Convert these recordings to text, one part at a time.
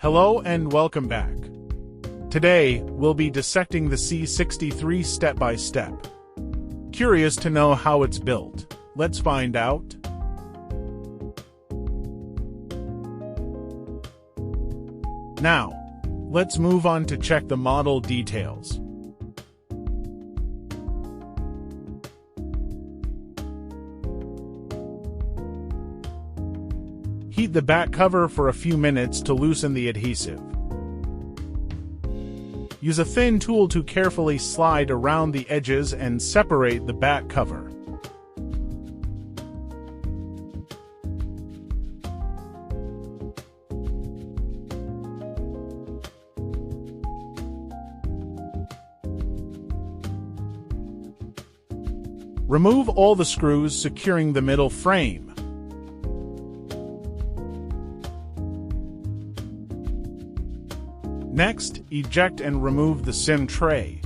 Hello and welcome back. Today, we'll be dissecting the C63 step by step. Curious to know how it's built? Let's find out. Now, let's move on to check the model details. Heat the back cover for a few minutes to loosen the adhesive. Use a thin tool to carefully slide around the edges and separate the back cover. Remove all the screws securing the middle frame. Next, eject and remove the SIM tray.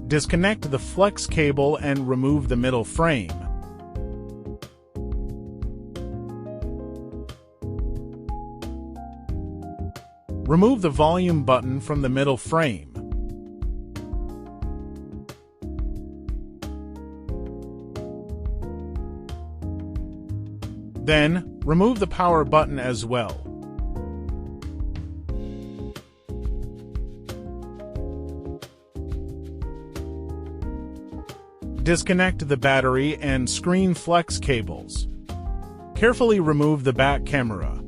Disconnect the flex cable and remove the middle frame. Remove the volume button from the middle frame. Then, remove the power button as well. Disconnect the battery and screen flex cables. Carefully remove the back camera.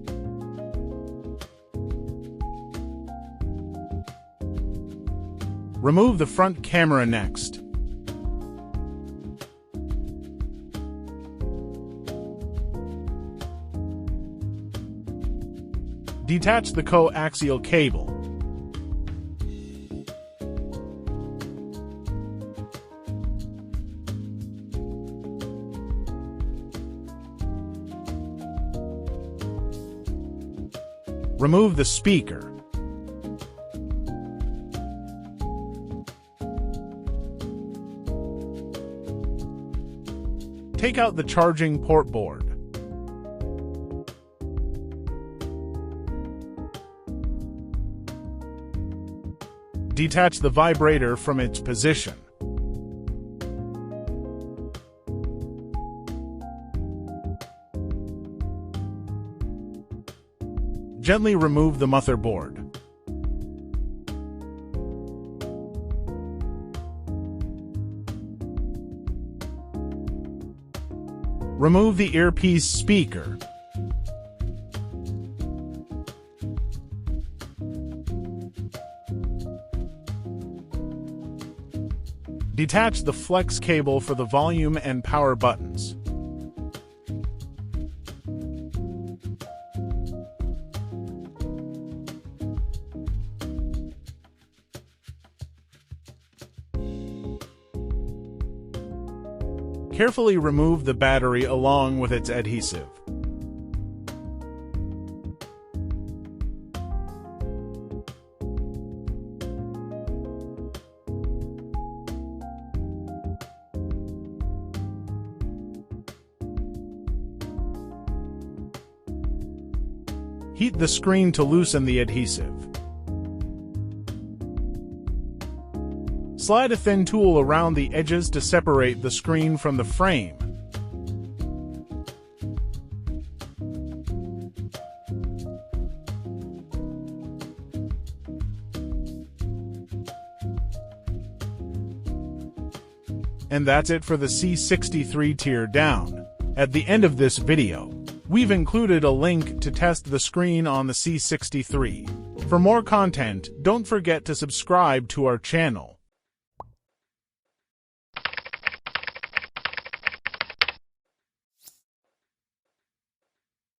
Remove the front camera next. Detach the coaxial cable. Remove the speaker. Take out the charging port board. Detach the vibrator from its position. Gently remove the motherboard. Remove the earpiece speaker. Detach the flex cable for the volume and power buttons. Carefully remove the battery along with its adhesive. Heat the screen to loosen the adhesive. Slide a thin tool around the edges to separate the screen from the frame. And that's it for the C63 Teardown. At the end of this video, we've included a link to test the screen on the C63. For more content, don't forget to subscribe to our channel.